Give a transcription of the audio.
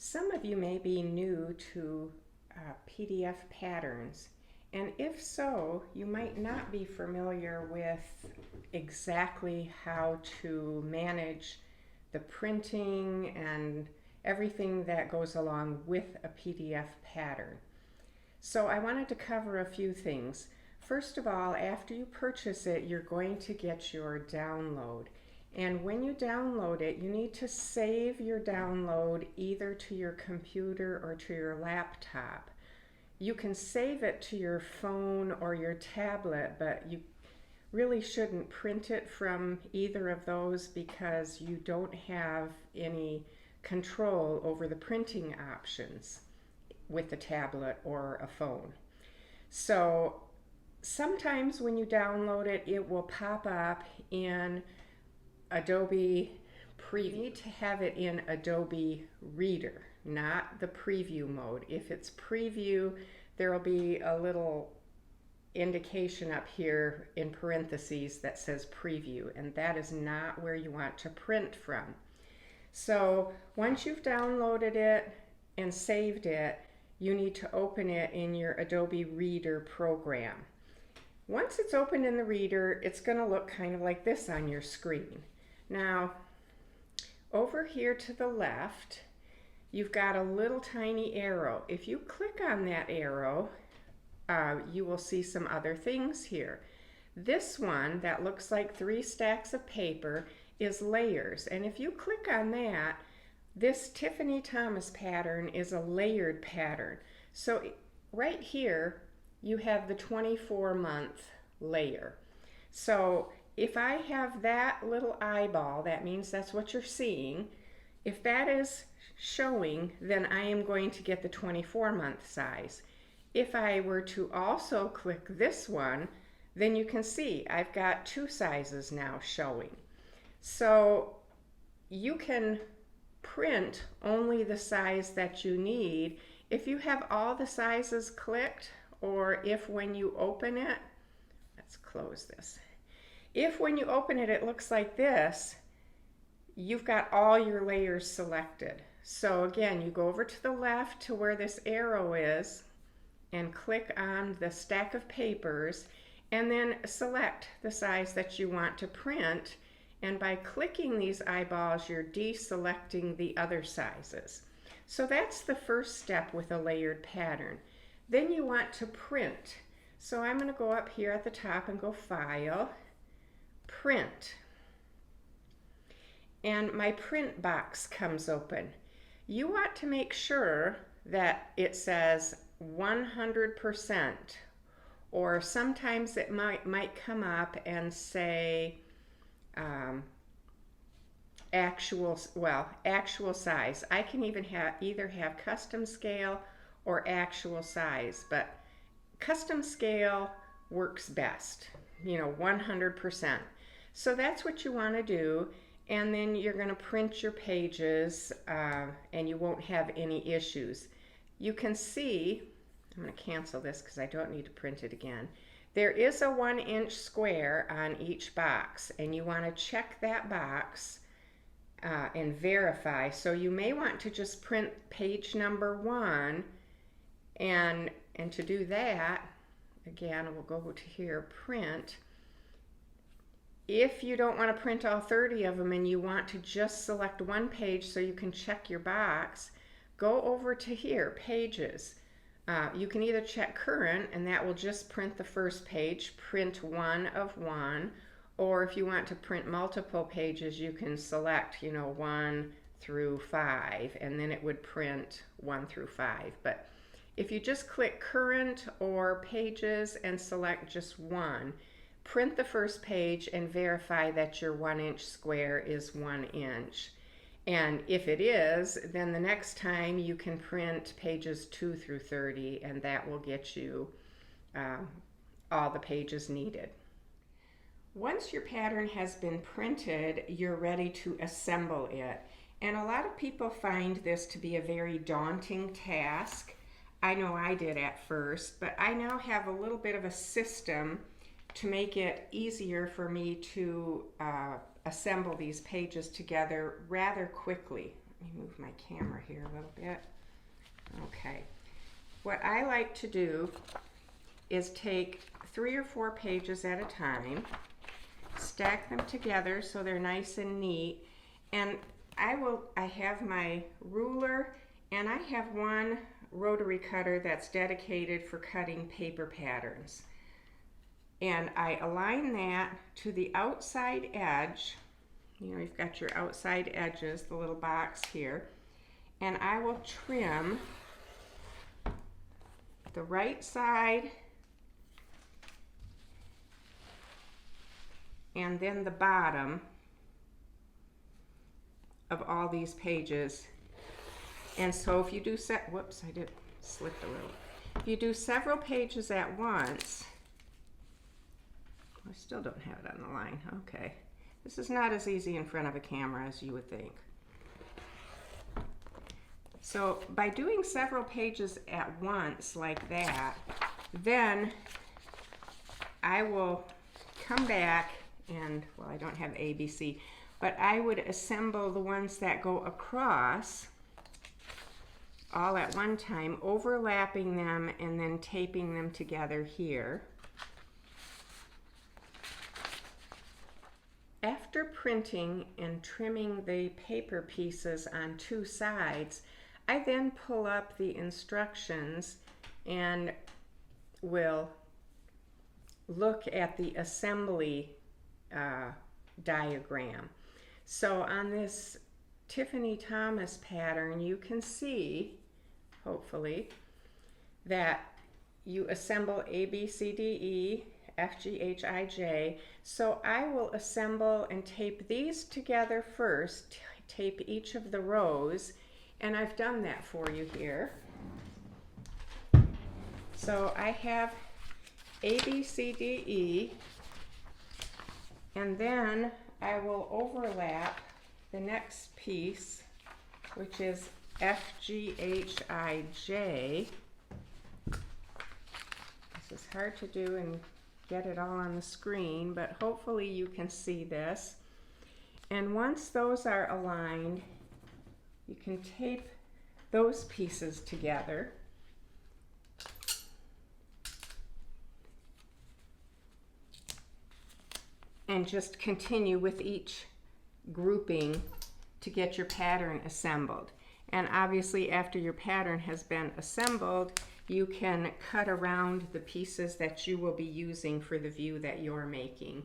Some of you may be new to PDF patterns, and if so, you might not be familiar with exactly how to manage the printing and everything that goes along with a PDF pattern. So I wanted to cover a few things. First of all, after you purchase it, you're going to get your download. And when you download it, you need to save your download either to your computer or to your laptop. You can save it to your phone or your tablet, but you really shouldn't print it from either of those because you don't have any control over the printing options with a tablet or a phone. So sometimes when you download it, it will pop up in Adobe Preview. You need to have it in Adobe Reader, not the preview mode. If it's preview, there will be a little indication up here in parentheses that says preview, and that is not where you want to print from. So once you've downloaded it and saved it, you need to open it in your Adobe Reader program. Once it's opened in the Reader, it's going to look kind of like this on your screen. Now, over here to the left, you've got a little tiny arrow. If you click on that arrow, you will see some other things here. This one that looks like 3 stacks of paper is layers, and if you click on that, this Tiffany Thomas pattern is a layered pattern. So right here, you have the 24-month layer. So if I have that little eyeball, that means that's what you're seeing. If that is showing, then I am going to get the 24-month size. If I were to also click this one, then you can see I've got 2 sizes now showing. So you can print only the size that you need. If you have all the sizes clicked, or if when you open it, let's close this. If when you open it, it looks like this, you've got all your layers selected. So again, you go over to the left to where this arrow is and click on the stack of papers and then select the size that you want to print. And by clicking these eyeballs, you're deselecting the other sizes. So that's the first step with a layered pattern. Then you want to print. So I'm going to go up here at the top and go File, Print. And my print box comes open. You want to make sure that it says 100%, or sometimes it might come up and say actual size. I can even either have custom scale or actual size, but custom scale works best, 100%. So that's what you want to do, and then you're going to print your pages and you won't have any issues. You can see, I'm going to cancel this because I don't need to print it again. There is a 1-inch square on each box, and you want to check that box and verify. So you may want to just print page number 1, and to do that, again, we'll go to here, print. If you don't want to print all 30 of them and you want to just select one page so you can check your box, go over to here, Pages. You can either check Current, and that will just print the first page, print 1 of 1, or if you want to print multiple pages, you can select, 1 through 5, and then it would print 1 through 5. But if you just click Current or Pages and select just 1, print the first page and verify that your 1-inch square is 1 inch. And if it is, then the next time you can print pages 2 through 30, and that will get you all the pages needed. Once your pattern has been printed, you're ready to assemble it. And a lot of people find this to be a very daunting task. I know I did at first, but I now have a little bit of a system to make it easier for me to assemble these pages together rather quickly. Let me move my camera here a little bit. Okay. What I like to do is take 3 or 4 pages at a time, stack them together so they're nice and neat, and I have my ruler, and I have one rotary cutter that's dedicated for cutting paper patterns. And I align that to the outside edge. You know, you've got your outside edges, the little box here, and I will trim the right side and then the bottom of all these pages. And so if you do whoops, I did slip a little. If you do several pages at once, I still don't have it on the line. Okay. This is not as easy in front of a camera as you would think. So by doing several pages at once like that, then I will come back and, well, I don't have A, B, C, but I would assemble the ones that go across all at one time, overlapping them and then taping them together here. After printing and trimming the paper pieces on 2 sides, I then pull up the instructions and will look at the assembly diagram. So on this Tiffany Thomas pattern, you can see, hopefully, that you assemble A, B, C, D, E, F, G, H, I, J. So I will assemble and tape these together first, tape each of the rows, and I've done that for you here. So I have A, B, C, D, E, and then I will overlap the next piece, which is F, G, H, I, J. This is hard to do and get it all on the screen, but hopefully you can see this. And once those are aligned, you can tape those pieces together. And just continue with each grouping to get your pattern assembled. And obviously after your pattern has been assembled, you can cut around the pieces that you will be using for the view that you're making.